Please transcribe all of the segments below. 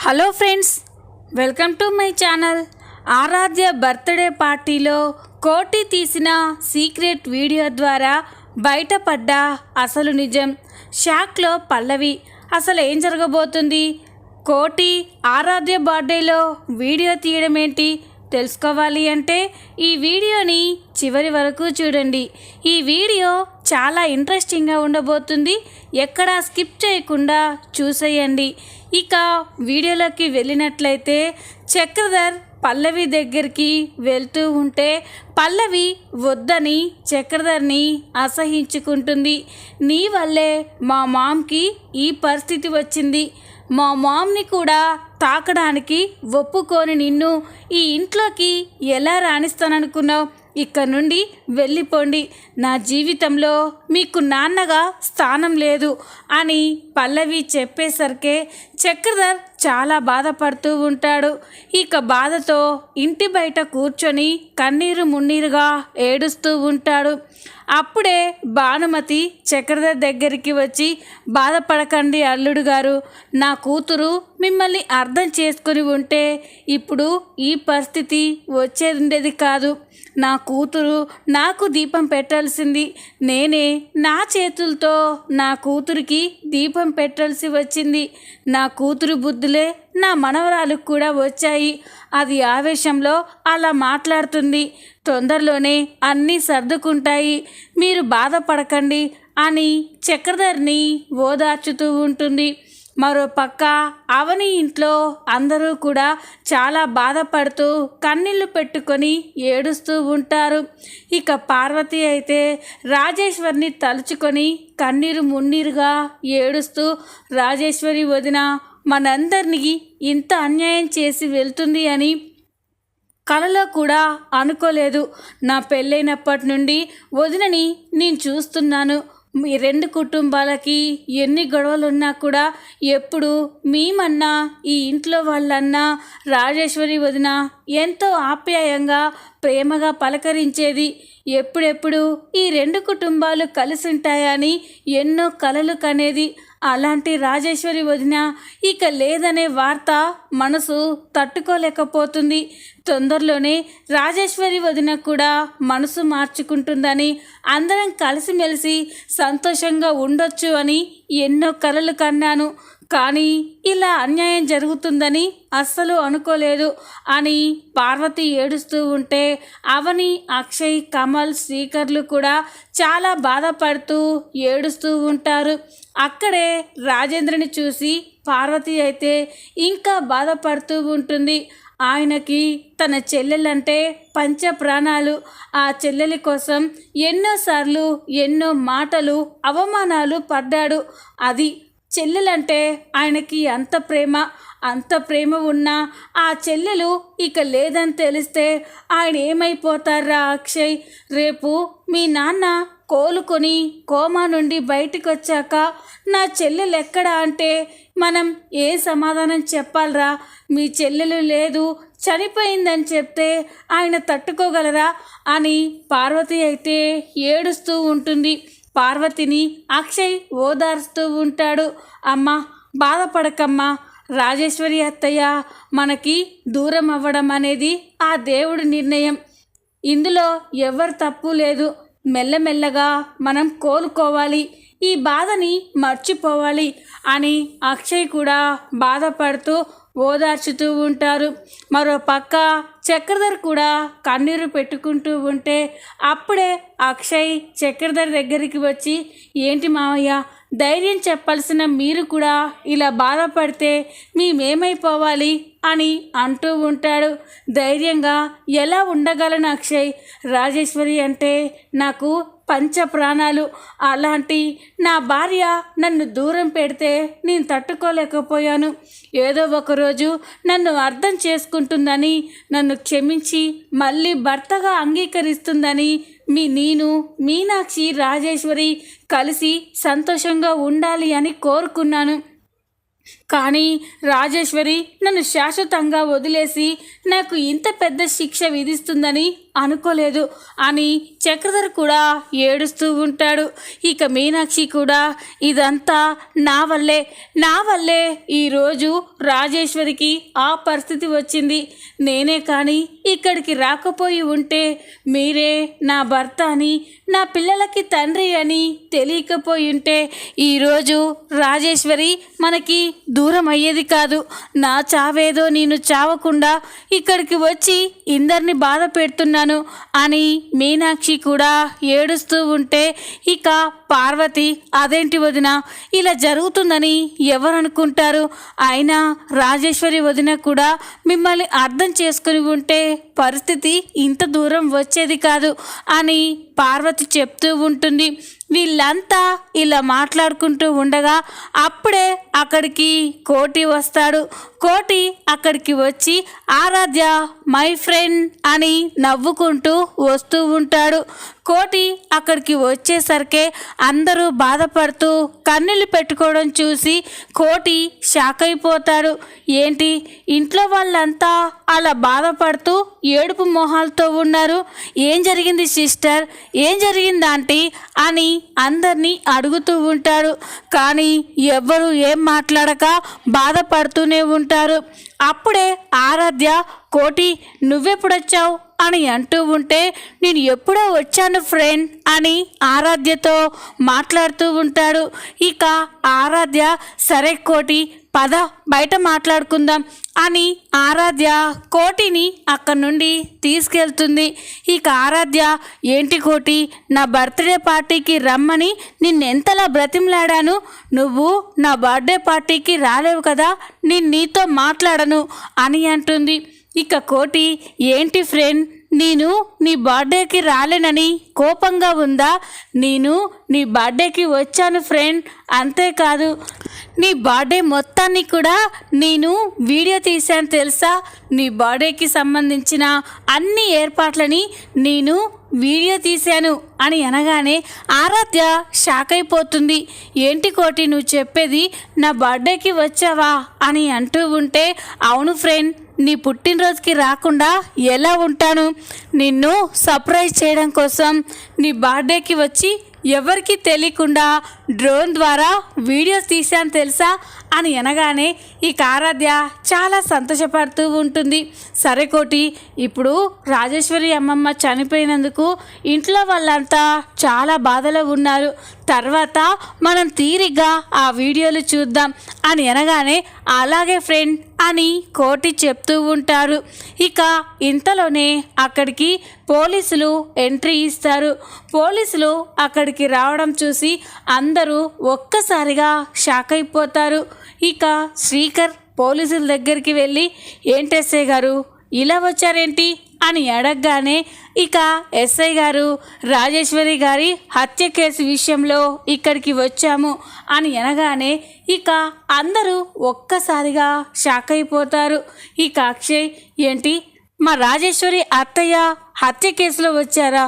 Hello friends, welcome to my channel. Aaradhya birthday పార్టీలో కోటి తీసిన సీక్రెట్ వీడియో ద్వారా బయటపడ్డ అసలు నిజం. షాక్లో పల్లవి. అసలు ఏం జరగబోతుంది? కోటి ఆరాధ్య బర్త్డేలో వీడియో తీయడం ఏంటి? తెలుసుకోవాలి అంటే ఈ వీడియోని చివరి వరకు చూడండి. ఈ వీడియో చాలా ఇంట్రెస్టింగ్గా ఉండబోతుంది. ఎక్కడా స్కిప్ చేయకుండా చూసేయండి. ఇక వీడియోలోకి వెళ్ళినట్లయితే చక్రధర్ పల్లవి దగ్గరికి వెళ్తూ ఉంటే పల్లవి వద్దని చక్రధర్ని అసహించుకుంటుంది. నీ వల్లే మా మామ్కి ఈ పరిస్థితి వచ్చింది. మా మామ్ని కూడా తాకడానికి ఒప్పుకొని నిన్ను ఈ ఇంట్లోకి ఎలా రాణిస్తాననుకున్నావు? ఇక్కడ నుండి వెళ్ళిపోండి. నా జీవితంలో మీకు నాన్నగా స్థానం లేదు అని పల్లవి చెప్పేసరికే చక్రధర్ చాలా బాధపడుతూ ఉంటాడు. ఇక బాధతో ఇంటి బయట కూర్చొని కన్నీరు మున్నీరుగా ఏడుస్తూ ఉంటాడు. అప్పుడే భానుమతి చక్రధర్ దగ్గరికి వచ్చి, బాధపడకండి అల్లుడు గారు, నా కూతురు మిమ్మల్ని అర్థం చేసుకుని ఉంటే ఇప్పుడు ఈ పరిస్థితి వచ్చేది కాదు. నా కూతురు నాకు దీపం పెట్టాల్సింది. నేనే నా చేతులతో నా కూతురికి దీపం పెట్టాల్సి వచ్చింది. నా కూతురు బుద్ధులే నా మనవరాలకు కూడా వచ్చాయి. అది ఆవేశంలో అలా మాట్లాడుతుంది. తొందరలోనే అన్నీ సర్దుకుంటాయి, మీరు బాధపడకండి అని చక్రధర్ని ఓదార్చుతూ ఉంటుంది. మరోపక్క అవని ఇంట్లో అందరూ కూడా చాలా బాధపడుతూ కన్నీళ్లు పెట్టుకొని ఏడుస్తూ ఉంటారు. ఇక పార్వతి అయితే రాజేశ్వరిని తలుచుకొని కన్నీరు మున్నీరుగా ఏడుస్తూ, రాజేశ్వరి వదిన మనందరినీ ఇంత అన్యాయం చేసి వెళ్తుంది అని కలలో కూడా అనుకోలేదు. నా పెళ్ళైనప్పటి నుండి వదినని నేను చూస్తున్నాను. మీ రెండు కుటుంబాలకి ఎన్ని గొడవలున్నా కూడా ఎప్పుడు మేమన్నా ఈ ఇంట్లో వాళ్ళన్నా రాజేశ్వరి వదిన ఎంతో ఆప్యాయంగా ప్రేమగా పలకరించేది. ఎప్పుడెప్పుడు ఈ రెండు కుటుంబాలు కలిసి ఉంటాయని ఎన్నో కలలు కనేది. అలాంటి రాజేశ్వరి వదిన ఇక లేదనే వార్త మనసు తట్టుకోలేకపోతుంది. తొందరలోనే రాజేశ్వరి వదిన కూడా మనసు మార్చుకుంటుందని, అందరం కలిసిమెలిసి సంతోషంగా ఉండొచ్చు అని ఎన్నో కలలు కన్నాను. కానీ ఇలా అన్యాయం జరుగుతుందని అస్సలు అనుకోలేదు అని పార్వతి ఏడుస్తూ ఉంటే అవని, అక్షయ్, కమల్, శ్రీకర్లు కూడా చాలా బాధపడుతూ ఏడుస్తూ ఉంటారు. అక్కడే రాజేంద్రని చూసి పార్వతి అయితే ఇంకా బాధపడుతూ ఉంటుంది. ఆయనకి తన చెల్లెలంటే పంచ ప్రాణాలు. ఆ చెల్లెలి కోసం ఎన్నోసార్లు ఎన్నో మాటలు అవమానాలు పడ్డాడు. అది చెల్లెలంటే ఆయనకి అంత ప్రేమ ఉన్నా ఆ చెల్లెలు ఇక లేదని తెలిస్తే ఆయన ఏమైపోతారా అక్షయ్? రేపు మీ నాన్న కోలుకొని కోమా నుండి బయటకు వచ్చాక నా చెల్లెలు ఎక్కడా అంటే మనం ఏ సమాధానం చెప్పాలరా? మీ చెల్లెలు లేదు, చనిపోయిందని చెప్తే ఆయన తట్టుకోగలరా అని పార్వతి అయితే ఏడుస్తూ ఉంటుంది. పార్వతిని అక్షయ్ ఓదార్స్తూ ఉంటాడు. అమ్మ, బాధపడకమ్మా, రాజేశ్వరి అత్తయ్య మనకి దూరం అవ్వడం అనేది ఆ దేవుడి నిర్ణయం. ఇందులో ఎవరు తప్పు లేదు. మెల్లమెల్లగా మనం కోలుకోవాలి, ఈ బాధని మర్చిపోవాలి అని అక్షయ్ కూడా బాధపడుతూ ఓదార్చుతూ ఉంటారు. మరో పక్క చక్రధర్ కూడా కన్నీరు పెట్టుకుంటూ ఉంటే అప్పుడే అక్షయ్ చక్రధర్ దగ్గరికి వచ్చి, ఏంటి మావయ్య, ధైర్యం చెప్పాల్సిన మీరు కూడా ఇలా బాధపడితే మేమేమైపోవాలి అని అంటూ ఉంటాడు. ధైర్యంగా ఎలా ఉండగలను అక్షయ్? రాజేశ్వరి అంటే నాకు పంచ ప్రాణాలు. అలాంటి నా భార్య నన్ను దూరం పెడితే నేను తట్టుకోలేకపోయాను. ఏదో ఒకరోజు నన్ను అర్థం చేసుకుంటుందని, నన్ను క్షమించి మళ్ళీ భర్తగా అంగీకరిస్తుందని నేను, మీనాక్షి, రాజేశ్వరి కలిసి సంతోషంగా ఉండాలి అని కోరుకున్నాను. కానీ రాజేశ్వరి నన్ను శాశ్వతంగా వదిలేసి నాకు ఇంత పెద్ద శిక్ష విధిస్తుందని అనుకోలేదు అని చక్రధర్ కూడా ఏడుస్తూ ఉంటాడు. ఇక మీనాక్షి కూడా ఇదంతా నా వల్లే ఈరోజు రాజేశ్వరికి ఆ పరిస్థితి వచ్చింది. నేనే కానీ ఇక్కడికి రాకపోయి ఉంటే మీరే నా భర్త అని నా పిల్లలకి తండ్రి అని తెలియకపోయి ఉంటే ఈరోజు రాజేశ్వరి మనకి దూరం అయ్యేది కాదు. నా చావేదో నేను చావకుండా ఇక్కడికి వచ్చి ఇందరిని బాధ పెడుతున్నాను అని మీనాక్షి కూడా ఏడుస్తూ ఉంటే ఇక పార్వతి అదేంటి వదిన ఇలా జరుగుతుందని ఎవరు అనుకుంటారు? అయినా రాజేశ్వరి వదిన కూడా మిమ్మల్ని అర్థం చేసుకుని ఉంటే పరిస్థితి ఇంత దూరం వచ్చేది కాదు అని పార్వతి చెప్తూ ఉంటుంది. వీళ్ళంతా ఇలా మాట్లాడుకుంటూ ఉండగా అప్పుడే అక్కడికి కోటి వస్తాడు. కోటి అక్కడికి వచ్చి ఆరాధ్య మై ఫ్రెండ్ అని నవ్వుకుంటూ వస్తూ ఉంటాడు. కోటి అక్కడికి వచ్చేసరికి అందరూ బాధపడుతూ కన్నీళ్ళు పెట్టుకోవడం చూసి కోటి షాక్ అయిపోతాడు. ఏంటి ఇంట్లో వాళ్ళంతా అలా బాధపడుతూ ఏడుపు మొహాలతో ఉన్నారు? ఏం జరిగింది సిస్టర్, ఏం జరిగింది ఆంటీ అని అందరినీ అడుగుతూ ఉంటాడు. కానీ ఎవ్వరూ ఏం మాట్లాడక బాధపడుతూనే ఉంటారు. అప్పుడే ఆరాధ్య కోటి నువ్వెప్పుడొచ్చావు అని అంటూ ఉంటే నేను ఎప్పుడో వచ్చాను ఫ్రెండ్ అని ఆరాధ్యతో మాట్లాడుతూ ఉంటాడు. ఇక ఆరాధ్య సరే కోటి పద బయట మాట్లాడుకుందాం అని ఆరాధ్య కోటిని అక్కడి నుండి తీసుకెళ్తుంది. ఇక ఆరాధ్య ఏంటి కోటి నా బర్త్డే పార్టీకి రమ్మని నిన్నెంతలా బ్రతిమలాడాను, నువ్వు నా బర్త్డే పార్టీకి రాలేవు కదా, నేను నీతో మాట్లాడను అని అంటుంది. ఇక కోటి ఏంటి ఫ్రెండ్ నేను నీ బర్త్డేకి రాలేనని కోపంగా ఉందా? నేను నీ బర్త్డేకి వచ్చాను ఫ్రెండ్, అంతేకాదు నీ బర్త్డే మొత్తాన్ని కూడా నేను వీడియో తీశాను తెలుసా. నీ బర్త్డేకి సంబంధించిన అన్ని ఏర్పాట్లని నేను వీడియో తీశాను అని అనగానే ఆరాధ్య షాక్ అయిపోతుంది. ఏంటి కోటి నువ్వు చెప్పేది, నా బర్త్డేకి వచ్చావా అని అంటూ ఉంటే అవును ఫ్రెండ్, నీ పుట్టినరోజుకి రాకుండా ఎలా ఉంటాను, నిన్ను సర్ప్రైజ్ చేయడం కోసం నీ బర్త్డేకి వచ్చి ఎవరికి తెలియకుండా డ్రోన్ ద్వారా వీడియోస్ తీశాను తెలుసా అని అనగానే ఈ ఆరాధ్య చాలా సంతోషపడుతూ ఉంటుంది. సరే కోటి, ఇప్పుడు రాజేశ్వరి అమ్మమ్మ చనిపోయినందుకు ఇంట్లో వాళ్ళంతా చాలా బాధలో ఉన్నారు, తర్వాత మనం తీరిగ్గా ఆ వీడియోలు చూద్దాం అని అనగానే అలాగే ఫ్రెండ్ అని కోటి చెప్తూ ఉంటారు. ఇక ఇంతలోనే అక్కడికి పోలీసులు ఎంట్రీ ఇస్తారు. పోలీసులు అక్కడికి రావడం చూసి అందరూ ఒక్కసారిగా షాక్ అయిపోతారు. ఇక శ్రీకర్ పోలీసుల దగ్గరికి వెళ్ళి ఏంటి ఎస్ఐ గారు ఇలా వచ్చారేంటి అని అడగగానే ఇక ఎస్ఐ గారు రాజేశ్వరి గారి హత్య కేసు విషయంలో ఇక్కడికి వచ్చాము అని అనగానే ఇక అందరూ ఒక్కసారిగా షాక్ అయిపోతారు. ఇక అక్షయ్ ఏంటి మా రాజేశ్వరి అత్తయ్య హత్య కేసులో వచ్చారా,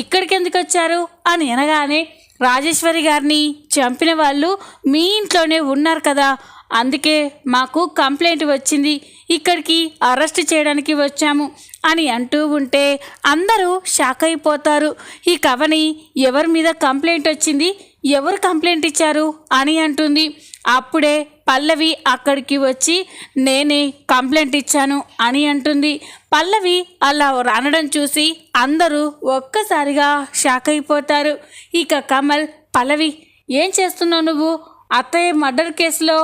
ఇక్కడికి ఎందుకు వచ్చారు అని అనగానే రాజేశ్వరి గారిని చంపిన వాళ్ళు మీ ఇంట్లోనే ఉన్నారు కదా, అందుకే మాకు కంప్లైంట్ వచ్చింది, ఇక్కడికి అరెస్ట్ చేయడానికి వచ్చాము అని అంటూ ఉంటే అందరూ షాక్ అయిపోతారు. ఈ కవని ఎవరి మీద కంప్లైంట్ వచ్చింది, ఎవరు కంప్లైంట్ ఇచ్చారు అని అంటుంది. అప్పుడే పల్లవి అక్కడికి వచ్చి నేనే కంప్లైంట్ ఇచ్చాను అని అంటుంది. పల్లవి అలా అనడం చూసి అందరూ ఒక్కసారిగా షాక్ అయిపోతారు. ఇక కమల్ పల్లవి ఏం చేస్తున్నావు నువ్వు, అత్తయ్య మర్డర్ కేసులో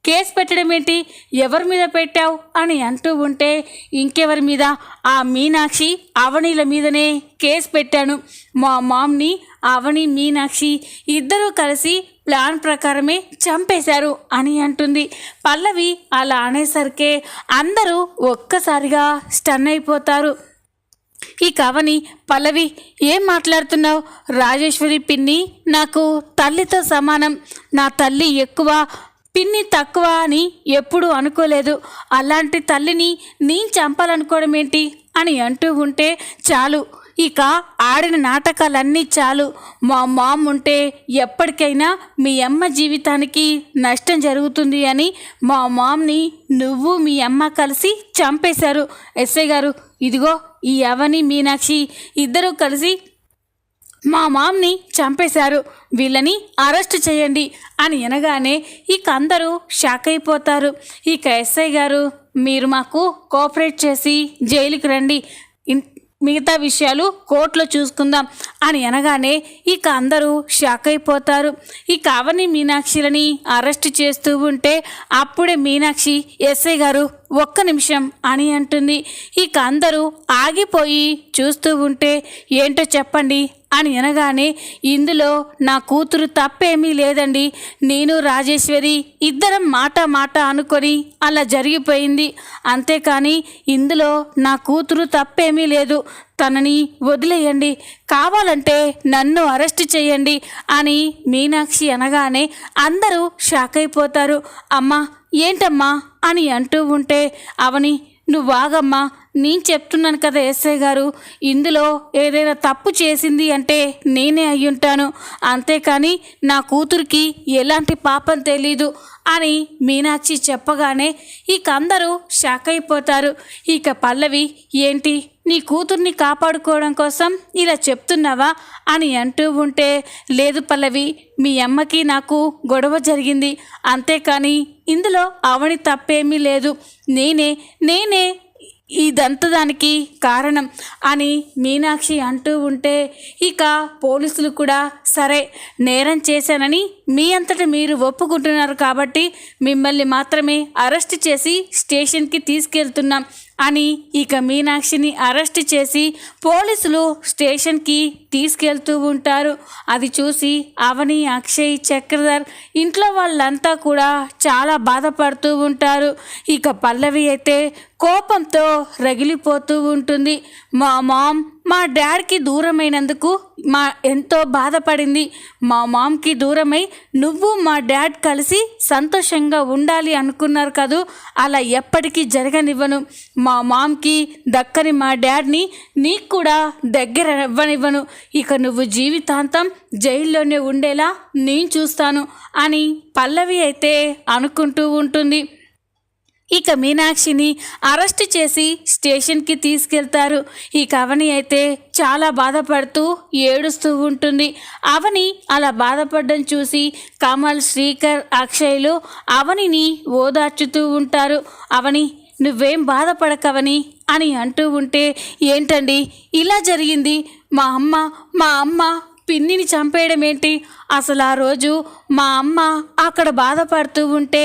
కేసు పెట్టడం ఏంటి, ఎవరి మీద పెట్టావు అని అంటూ ఉంటే ఇంకెవరి మీద, ఆ మీనాక్షి అవనీల మీదనే కేసు పెట్టాను, మా మామ్ని అవని మీనాక్షి ఇద్దరూ కలిసి ప్లాన్ ప్రకారమే చంపేశారు అని అంటుంది. పల్లవి అలా అనేసరికే అందరూ ఒక్కసారిగా స్టన్ అయిపోతారు. ఈ కవని పల్లవి ఏం మాట్లాడుతున్నావు, రాజేశ్వరి పిన్ని నాకు తల్లితో సమానం, నా తల్లి ఎక్కువ పిన్ని తక్కువ అని ఎప్పుడూ అనుకోలేదు, అలాంటి తల్లిని నేను చంపాలనుకోవడం ఏంటి అని అంటూ ఉంటే చాలు, ఇక ఆడిన నాటకాలన్నీ చాలు. మా మామ్ ఉంటే ఎప్పటికైనా మీ అమ్మ జీవితానికి నష్టం జరుగుతుంది అని మా మామ్ని నువ్వు మీ అమ్మ కలిసి చంపేశారు. ఎస్ఐ గారు, ఇదిగో ఈ అవని మీనాక్షి ఇద్దరూ కలిసి మా మామ్ని చంపేశారు, వీళ్ళని అరెస్ట్ చేయండి అని అనగానే ఇక అందరూ షాక్ అయిపోతారు. ఇక ఎస్ఐ గారు, మీరు మాకు కోఆపరేట్ చేసి జైలుకి రండి, మిగతా విషయాలు కోర్టులో చూసుకుందాం అని అనగానే ఇక అందరూ షాక్ అయిపోతారు. ఇక అవని మీనాక్షిలని అరెస్ట్ చేస్తూ ఉంటే అప్పుడే మీనాక్షి, ఎస్ఐ గారు ఒక్క నిమిషం అని అంటుంది. ఇక అందరూ ఆగిపోయి చూస్తూ ఉంటే ఏంటో చెప్పండి అని అనగానే, ఇందులో నా కూతురు తప్పేమీ లేదండి, నేను రాజేశ్వరి ఇద్దరం మాట అనుకొని అలా జరిగిపోయింది, అంతేకాని ఇందులో నా కూతురు తప్పేమీ లేదు, తనని వదిలేయండి, కావాలంటే నన్ను అరెస్ట్ చేయండి అని మీనాక్షి అనగానే అందరూ షాక్ అయిపోతారు. అమ్మా ఏంటమ్మా అని అంటూ ఉంటే అవని, నువ్వు ఆగమ్మా, నేను చెప్తున్నాను కదా ఎస్ఐ గారు, ఇందులో ఏదైనా తప్పు చేసింది అంటే నేనే అయ్యుంటాను, అంతేకాని నా కూతురికి ఎలాంటి పాపం తెలీదు అని మీనాక్షి చెప్పగానే ఇక అందరూ షాక్ అయిపోతారు. ఇక పల్లవి, ఏంటి నీ కూతుర్ని కాపాడుకోవడం కోసం ఇలా చెప్తున్నావా అని అంటూ ఉంటే, లేదు పల్లవి, మీ అమ్మకి నాకు గొడవ జరిగింది, అంతేకాని ఇందులో అవని తప్పేమీ లేదు, నేనే ఇదంతా దానికి కారణం అని మీనాక్షి అంటూ ఉంటే ఇక పోలీసులు కూడా సరే నేరం చేశానని మీ అంతటా మీరు ఒప్పుకుంటున్నారు కాబట్టి మిమ్మల్ని మాత్రమే అరెస్ట్ చేసి స్టేషన్కి తీసుకెళ్తున్నాం అని ఇక మీనాక్షిని అరెస్ట్ చేసి పోలీసులు స్టేషన్కి తీసుకెళ్తూ ఉంటారు. అది చూసి అవని, అక్షయ్, చక్రధర్ ఇంట్లో వాళ్ళంతా కూడా చాలా బాధపడుతూ ఉంటారు. ఇక పల్లవి అయితే కోపంతో రగిలిపోతూ ఉంటుంది. మా మామ్ మా డాడ్కి దూరమైనందుకు ఎంతో బాధపడింది, మా మామ్కి దూరమై నువ్వు మా డాడ్ కలిసి సంతోషంగా ఉండాలి అనుకున్నారు కదూ, అలా ఎప్పటికీ జరగనివ్వను, మా మామ్కి దక్కని మా డాడ్ని నీకు కూడా దగ్గర ఇవ్వనివ్వను, ఇక నువ్వు జీవితాంతం జైల్లోనే ఉండేలా నేను చూస్తాను అని పల్లవి అయితే అనుకుంటూ ఉంటుంది. ఇక మీనాక్షిని అరెస్ట్ చేసి స్టేషన్కి తీసుకెళ్తారు. ఇక అవని అయితే చాలా బాధపడుతూ ఏడుస్తూ ఉంటుంది. అవని అలా బాధపడడం చూసి కమల్, శ్రీకర్, అక్షయ్లు అవనిని ఓదార్చుతూ ఉంటారు. అవని, నువ్వేం బాధపడకవని అని అంటూ ఉంటే, ఏంటండి ఇలా జరిగింది, మా అమ్మ పిన్నిని చంపేయడం ఏంటి, అసలు ఆ రోజు మా అమ్మ అక్కడ బాధపడుతూ ఉంటే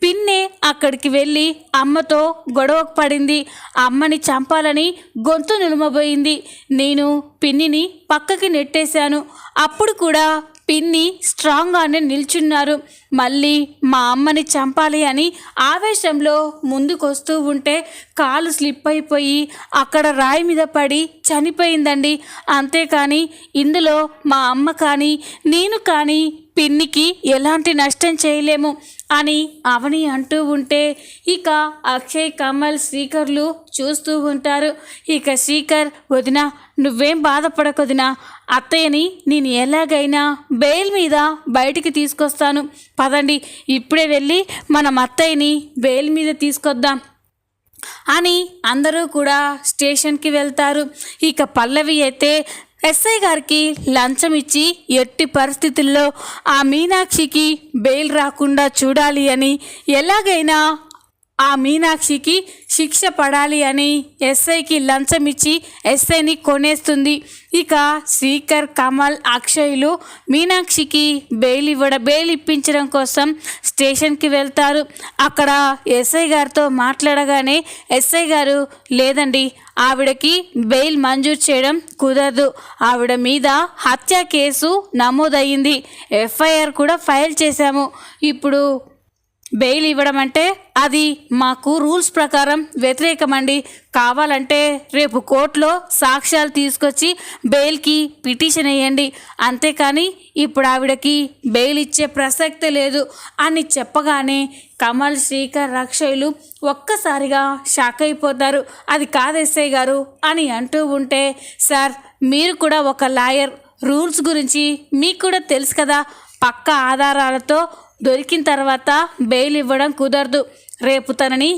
పిన్నే అక్కడికి వెళ్ళి అమ్మతో గొడవ పడింది, అమ్మని చంపాలని గొంతు నిలుమబోయింది, నేను పిన్నిని పక్కకి నెట్టేశాను, అప్పుడు కూడా పిన్ని స్ట్రాంగ్గానే నిల్చున్నారు, మళ్ళీ మా అమ్మని చంపాలి అని ఆవేశంలో ముందుకొస్తూ ఉంటే కాలు స్లిప్ అయిపోయి అక్కడ రాయి మీద పడి చనిపోయిందండి, అంతేకాని ఇందులో మా అమ్మ కానీ నేను కానీ పిన్నికి ఎలాంటి నష్టం చేయలేము అని అవని అంటూ ఉంటే ఇక అక్షయ్, కమల్, శ్రీకర్లు చూస్తూ ఉంటారు. ఇక శ్రీకర్, వదిన నువ్వేం బాధపడకొదినా, అత్తయ్యని నేను ఎలాగైనా బెయిల్ మీద బయటికి తీసుకొస్తాను, పదండి ఇప్పుడే వెళ్ళి మనం అత్తయ్యని బెయిల్ మీద తీసుకొద్దాం అని అందరూ కూడా స్టేషన్కి వెళ్తారు. ఇక పల్లవి అయితే ఎస్ఐ గారికి లంచం ఇచ్చి ఎట్టి పరిస్థితుల్లో ఆ మీనాక్షికి బెయిల్ రాకుండా చూడాలి అని, ఎలాగైనా ఆ మీనాక్షికి శిక్ష పడాలి అని ఎస్ఐకి లంచం ఇచ్చి ఎస్ఐని కొనేస్తుంది. ఇక శ్రీకర్, కమల్, అక్షయ్లు మీనాక్షికి బెయిల్ ఇప్పించడం కోసం స్టేషన్కి వెళ్తారు. అక్కడ ఎస్ఐ గారితో మాట్లాడగానే ఎస్ఐ గారు, లేదండి ఆవిడకి బెయిల్ మంజూరు చేయడం కుదరదు, ఆవిడ మీద హత్య కేసు నమోదయ్యింది, ఎఫ్ఐఆర్ కూడా ఫైల్ చేశాము, ఇప్పుడు బెయిల్ ఇవ్వడం అంటే అది మాకు రూల్స్ ప్రకారం వ్యతిరేకమండి. కావాలంటే రేపు కోర్టులో సాక్ష్యాలు తీసుకొచ్చి బెయిల్కి పిటిషన్ వేయండి, అంతేకాని ఇప్పుడు ఆవిడకి బెయిల్ ఇచ్చే ప్రసక్తే లేదు అని చెప్పగానే కమల్, శ్రీకర్, అక్షయ్లు ఒక్కసారిగా షాక్ అయిపోతారు. అది కాదు ఎస్ఐ గారు అని అంటూ ఉంటే, సార్ మీరు కూడా ఒక లాయర్, రూల్స్ గురించి మీకు కూడా తెలుసు కదా, పక్కా ఆధారాలతో దొరికిన తర్వాత బెయిల్ ఇవ్వడం కుదరదు. రేపు తనని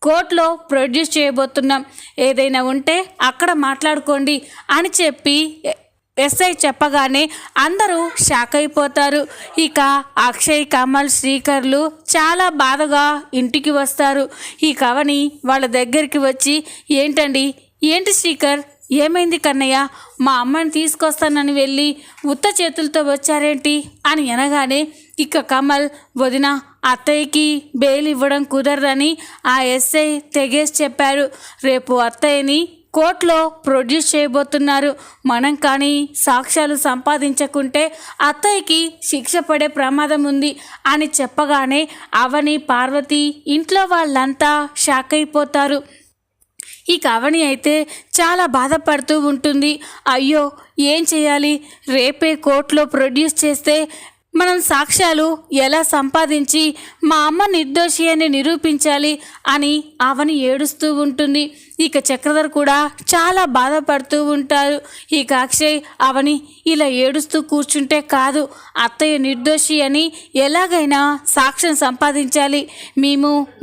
కోర్టులో ప్రొడ్యూస్ చేయబోతున్నాం, ఏదైనా ఉంటే అక్కడ మాట్లాడుకోండి అని చెప్పి ఎస్ఐ చెప్పగానే అందరూ షాక్ అయిపోతారు. ఇక అక్షయ్, కమల్, శ్రీకర్లు చాలా బాధగా ఇంటికి వస్తారు. ఈ కవని వాళ్ళ దగ్గరికి వచ్చి, ఏంటి శ్రీకర్, ఏమైంది కన్నయ్య, మా అమ్మని తీసుకొస్తానని వెళ్ళి ఉత్త చేతులతో వచ్చారేంటి అని అనగానే ఇక కమల్, వదిన, అత్తయ్యకి బెయిల్ ఇవ్వడం కుదరదని ఆ ఎస్ఐ తెగేసి చెప్పారు. రేపు అత్తయ్యని కోర్టులో ప్రొడ్యూస్ చేయబోతున్నారు. మనం కానీ సాక్ష్యాలు సంపాదించకుంటే అత్తయ్యకి శిక్ష పడే ప్రమాదం ఉంది అని చెప్పగానే అవని, పార్వతి, ఇంట్లో వాళ్ళంతా షాక్ అయిపోతారు. ఈ కవని అయితే చాలా బాధపడుతూ ఉంటుంది. అయ్యో ఏం చేయాలి, రేపే కోర్టులో ప్రొడ్యూస్ చేస్తే మనం సాక్ష్యాలు ఎలా సంపాదించి మా అమ్మ నిర్దోషి అని నిరూపించాలి అని అవని ఏడుస్తూ ఉంటుంది. ఇక చక్రధర్ కూడా చాలా బాధపడుతూ ఉంటారు. ఇక అక్షయ్, అవని ఇలా ఏడుస్తూ కూర్చుంటే కాదు, అత్తయ్య నిర్దోషి అని ఎలాగైనా సాక్ష్యం సంపాదించాలి.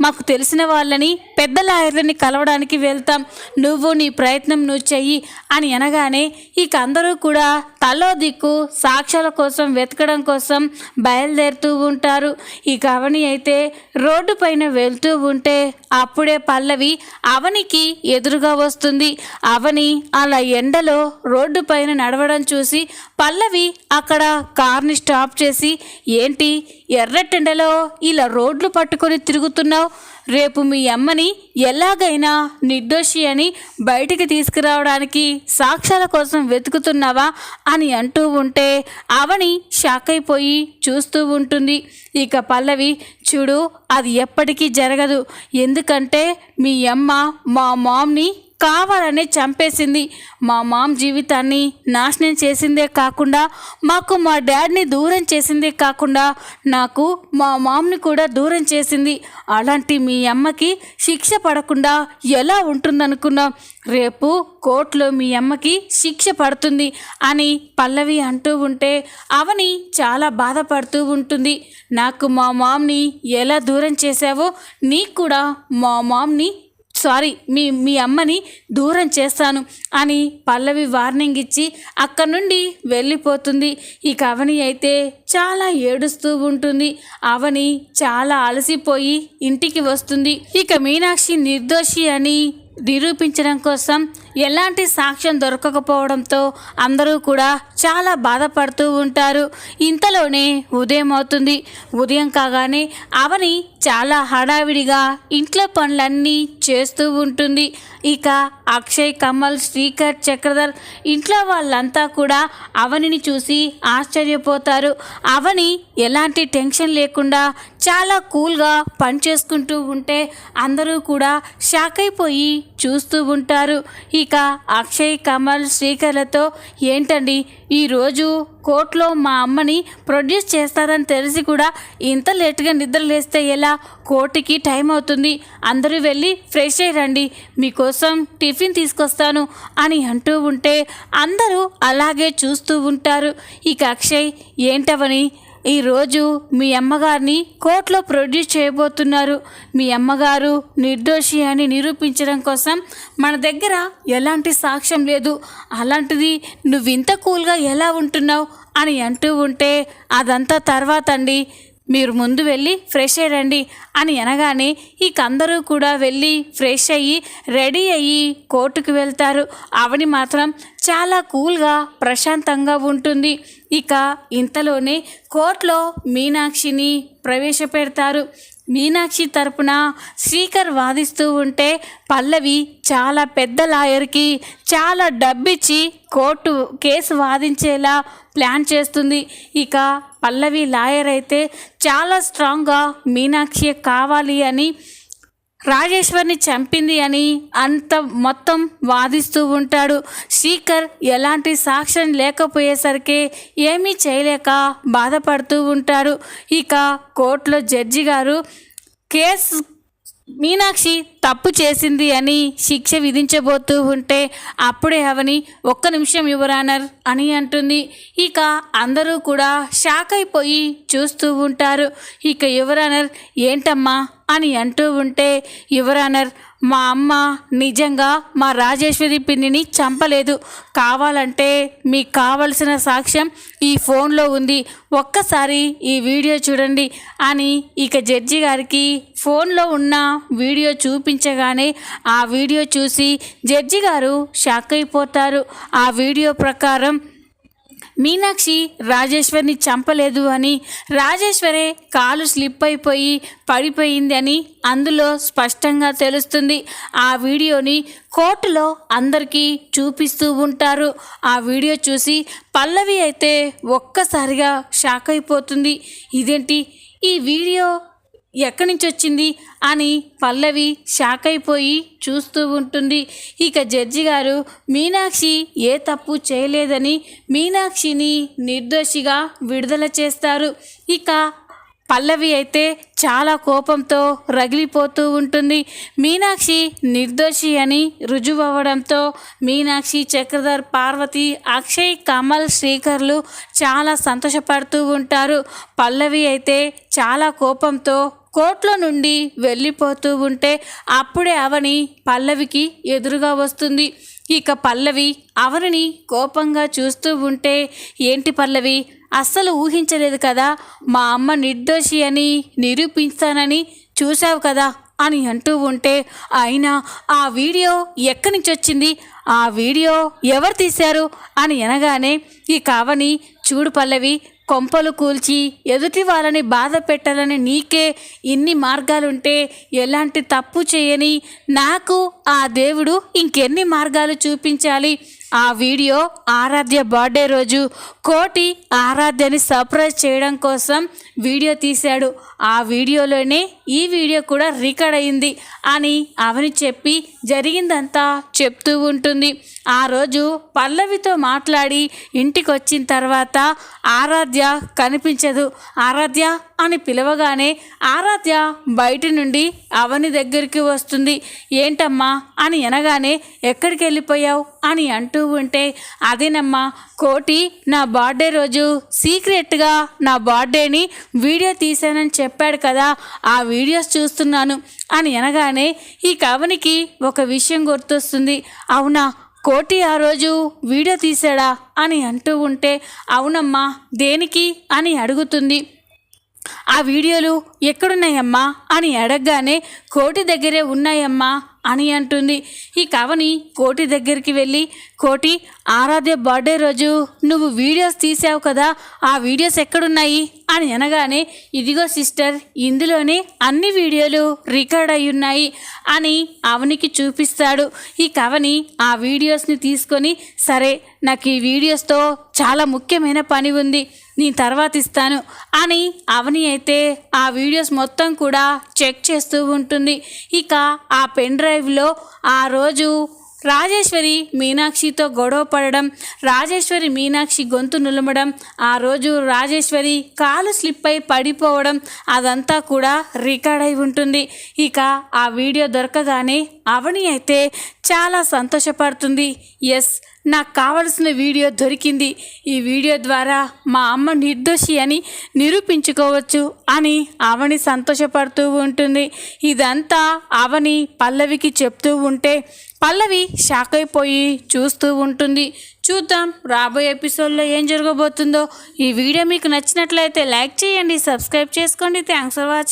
మాకు తెలిసిన వాళ్ళని, పెద్ద లాయర్లని కలవడానికి వెళ్తాం, నువ్వు నీ ప్రయత్నం నువ్వు చెయ్యి అని అనగానే ఇక అందరూ కూడా తలో దిక్కు సాక్ష్యాల కోసం వెతకడం కోసం బయలుదేరుతూ ఉంటారు. ఇక అవని అయితే రోడ్డు పైన వెళ్తూ ఉంటే అప్పుడే పల్లవి అవనికి ఎదురుగా వస్తుంది. అవని అలా ఎండలో రోడ్డు పైన నడవడం చూసి పల్లవి అక్కడ కార్ని స్టాప్ చేసి, ఏంటి ఎర్రటెండలో ఇలా రోడ్లు పట్టుకొని తిరుగుతున్నావు, రేపు మీ అమ్మని ఎలాగైనా నిర్దోషి అని బయటికి తీసుకురావడానికి సాక్ష్యాల కోసం వెతుకుతున్నావా అని అంటూ ఉంటే అవని షాక్ అయిపోయి చూస్తూ ఉంటుంది. ఇక పల్లవి, చూడు, అది ఎప్పటికీ జరగదు, ఎందుకంటే మీ అమ్మ మా మామ్ని కావాలనే చంపేసింది. మా మామ్ జీవితాన్ని నాశనం చేసిందే కాకుండా మాకు మా డాడ్ని దూరం చేసిందే కాకుండా నాకు మా మామ్ని కూడా దూరం చేసింది. అలాంటి మీ అమ్మకి శిక్ష పడకుండా ఎలా ఉంటుందనుకున్నాం? రేపు కోర్టులో మీ అమ్మకి శిక్ష పడుతుంది అని పల్లవి అంటూ ఉంటే అవని చాలా బాధపడుతూ ఉంటుంది. నాకు మా మామ్ని ఎలా దూరం చేశావో నీకు కూడా మా మామ్ని మీ అమ్మని దూరం చేస్తాను అని పల్లవి వార్నింగ్ ఇచ్చి అక్కడి నుండి వెళ్ళిపోతుంది. ఇక అవని అయితే చాలా ఏడుస్తూ ఉంటుంది. అవని చాలా అలసిపోయి ఇంటికి వస్తుంది. ఇక మీనాక్షి నిర్దోషి అని నిరూపించడం కోసం ఎలాంటి సాక్ష్యం దొరకకపోవడంతో అందరూ కూడా చాలా బాధపడుతూ ఉంటారు. ఇంతలోనే ఉదయం అవుతుంది. ఉదయం కాగానే అవని చాలా హడావిడిగా ఇంట్లో పనులన్నీ చేస్తూ ఉంటుంది. ఇక అక్షయ్, కమల్, శ్రీకర్, చక్రధర్ ఇంట్లో వాళ్ళంతా కూడా అవనిని చూసి ఆశ్చర్యపోతారు. అవని ఎలాంటి టెన్షన్ లేకుండా చాలా కూల్గా పనిచేసుకుంటూ ఉంటే అందరూ కూడా షాక్ అయిపోయి చూస్తూ ఉంటారు. ఇక అక్షయ్, కమల్, శ్రీకర్లతో, ఏంటండి ఈరోజు కోర్టులో మా అమ్మని ప్రొడ్యూస్ చేస్తారని తెలిసి కూడా ఇంత లేట్గా నిద్ర లేస్తే ఎలా? కోర్టుకి టైం అవుతుంది, అందరూ వెళ్ళి ఫ్రెష్ అయ్యండి, మీకోసం టిఫిన్ తీసుకొస్తాను అని అంటూ ఉంటే అందరూ అలాగే చూస్తూ ఉంటారు. ఇక అక్షయ్, ఏంటవని ఈరోజు మీ అమ్మగారిని కోర్టులో ప్రొడ్యూస్ చేయబోతున్నారు. మీ అమ్మగారు నిర్దోషి అని నిరూపించడం కోసం మన దగ్గర ఎలాంటి సాక్ష్యం లేదు, అలాంటిది నువ్వు ఇంత కూల్గా ఎలా ఉంటున్నావు అని అంటూ ఉంటే, అదంతా తర్వాత అండి, మీరు ముందు వెళ్ళి ఫ్రెష్ అయ్యండి అని అనగానే ఇక అందరూ కూడా వెళ్ళి ఫ్రెష్ అయ్యి రెడీ అయ్యి కోర్టుకు వెళ్తారు. అవని మాత్రం చాలా కూల్గా ప్రశాంతంగా ఉంటుంది. ఇక ఇంతలోనే కోర్టులో మీనాక్షిని ప్రవేశపెడతారు. మీనాక్షి తరపున శ్రీకర్ వాదిస్తూ ఉంటే పల్లవి చాలా పెద్ద లాయర్కి చాలా డబ్బిచ్చి కోర్టు కేసు వాదించేలా ప్లాన్ చేస్తుంది. ఇక పల్లవి లాయర్ అయితే చాలా స్ట్రాంగ్గా మీనాక్షి కావాలి అని రాజేశ్వర్ని చంపింది అని అంత మొత్తం వాదిస్తూ ఉంటాడు. శ్రీకర్ ఎలాంటి సాక్ష్యం లేకపోయేసరికి ఏమీ చేయలేక బాధపడుతూ ఉంటాడు. ఇక కోర్టులో జడ్జి గారు కేసు మీనాక్షి తప్పు చేసింది అని శిక్ష విధించబోతూ ఉంటే అప్పుడే అవని ఒక్క నిమిషం యువర్ ఆనర్ అని అంటుంది. ఇక అందరూ కూడా షాక్ అయిపోయి చూస్తూ ఉంటారు. ఇక యువర్ ఆనర్ ఏంటమ్మా అని అంటూ ఉంటే యువర్ ఆనర్ మా అమ్మ నిజంగా మా రాజేశ్వరి పిన్నిని చంపలేదు. కావాలంటే మీకు కావలసిన సాక్ష్యం ఈ ఫోన్లో ఉంది, ఒక్కసారి ఈ వీడియో చూడండి అని ఇక జడ్జి గారికి ఫోన్లో ఉన్న వీడియో చూపించగానే ఆ వీడియో చూసి జడ్జి గారు షాక్ అయిపోతారు. ఆ వీడియో ప్రకారం మీనాక్షి రాజేశ్వర్ని చంపలేదు అని, రాజేశ్వరే కాలు స్లిప్ అయిపోయి పడిపోయింది అని అందులో స్పష్టంగా తెలుస్తుంది. ఆ వీడియోని కోర్టులో అందరికీ చూపిస్తూ ఉంటారు. ఆ వీడియో చూసి పల్లవి అయితే ఒక్కసారిగా షాక్ అయిపోతుంది. ఇదేంటి, ఈ వీడియో ఎక్కడి నుంచి వచ్చింది అని పల్లవి షాక్ అయిపోయి చూస్తూ ఉంటుంది. ఇక జడ్జి గారు మీనాక్షి ఏ తప్పు చేయలేదని మీనాక్షిని నిర్దోషిగా విడుదల చేస్తారు. ఇక పల్లవి అయితే చాలా కోపంతో రగిలిపోతూ ఉంటుంది. మీనాక్షి నిర్దోషి అని రుజువు అవ్వడంతో మీనాక్షి, చక్రధర్, పార్వతి, అక్షయ్, కమల్, శ్రీకర్లు చాలా సంతోషపడుతూ ఉంటారు. పల్లవి అయితే చాలా కోపంతో కోర్టులో నుండి వెళ్ళిపోతూ ఉంటే అప్పుడే అవని పల్లవికి ఎదురుగా వస్తుంది. ఇక పల్లవి అవనిని కోపంగా చూస్తూ ఉంటే ఏంటి పల్లవి, అస్సలు ఊహించలేదు కదా, మా అమ్మ నిర్దోషి అని నిరూపిస్తానని చూసావు కదా అని అంటూ ఉంటే అయినా ఆ వీడియో ఎక్కడి నుంచి వచ్చింది, ఆ వీడియో ఎవరు తీశారు అని అనగానే ఈ కావని చూడు పల్లవి, కొంపలు కూల్చి ఎదుటి వాళ్ళని బాధ పెట్టాలని నీకే ఇన్ని మార్గాలుంటే ఎలాంటి తప్పు చేయని నాకు ఆ దేవుడు ఇంకెన్ని మార్గాలు చూపించాలి. ఆ వీడియో ఆరాధ్య బర్త్డే రోజు కోటి ఆరాధ్యని సర్ప్రైజ్ చేయడం కోసం వీడియో తీశాడు. ఆ వీడియోలోనే ఈ వీడియో కూడా రికార్డ్ అయింది అని అవని చెప్పి జరిగిందంతా చెప్తూ ఉంటుంది. ఆ రోజు పల్లవితో మాట్లాడి ఇంటికి వచ్చిన తర్వాత ఆరాధ్య కనిపించదు. ఆరాధ్య అని పిలవగానే ఆరాధ్య బయట నుండి అవని దగ్గరికి వస్తుంది. ఏంటమ్మా అని అనగానే ఎక్కడికి వెళ్ళిపోయావు అని అంటూ ఉంటే అదేనమ్మా, కోటి నా బర్త్డే రోజు సీక్రెట్గా నా బర్త్డేని వీడియో తీశానని చెప్పాడు కదా, ఆ వీడియోస్ చూస్తున్నాను అని అనగానే ఈ కవనికి ఒక విషయం గుర్తొస్తుంది. అవునా, కోటి ఆ రోజు వీడియో తీశాడా అని అంటూ ఉంటే అవునమ్మా, దేనికి అని అడుగుతుంది. ఆ వీడియోలు ఎక్కడున్నాయమ్మా అని అడగగానే కోటి దగ్గరే ఉన్నాయమ్మా అని అంటుంది. ఈ కవని కోటి దగ్గరికి వెళ్ళి కోటి, ఆరాధ్య బర్త్డే రోజు నువ్వు వీడియోస్ తీసావు కదా, ఆ వీడియోస్ ఎక్కడున్నాయి అని అనగానే ఇదిగో సిస్టర్, ఇందులోనే అన్ని వీడియోలు రికార్డ్ అయి ఉన్నాయి అని అవనికి చూపిస్తాడు. ఈ కవని ఆ వీడియోస్ని తీసుకొని సరే నాకు ఈ వీడియోస్తో చాలా ముఖ్యమైన పని ఉంది, నేను తర్వాత ఇస్తాను అని అవని అయితే ఆ వీడియోస్ మొత్తం కూడా చెక్ చేస్తూ ఉంటుంది. ఇక ఆ పెన్ డ్రైవ్లో ఆ రోజు రాజేశ్వరి మీనాక్షితో గొడవ పడడం, రాజేశ్వరి మీనాక్షి గొంతు నులమడం, ఆ రోజు రాజేశ్వరి కాలు స్లిప్ అయి పడిపోవడం అదంతా కూడా రికార్డ్ అయి ఉంటుంది. ఇక ఆ వీడియో దొరకగానే అవని అయితే చాలా సంతోషపడుతుంది. ఎస్, నాకు కావలసిన వీడియో దొరికింది, ఈ వీడియో ద్వారా మా అమ్మ నిర్దోషి అని నిరూపించుకోవచ్చు అని అవని సంతోషపడుతూ ఉంటుంది. ఇదంతా అవని పల్లవికి చెప్తూ ఉంటే పల్లవి షాక్ అయిపోయి చూస్తూ ఉంటుంది. చూద్దాం రాబోయే ఎపిసోడ్లో ఏం జరగబోతుందో. ఈ వీడియో మీకు నచ్చినట్లయితే లైక్ చేయండి, సబ్స్క్రైబ్ చేసుకోండి. Thanks for watching.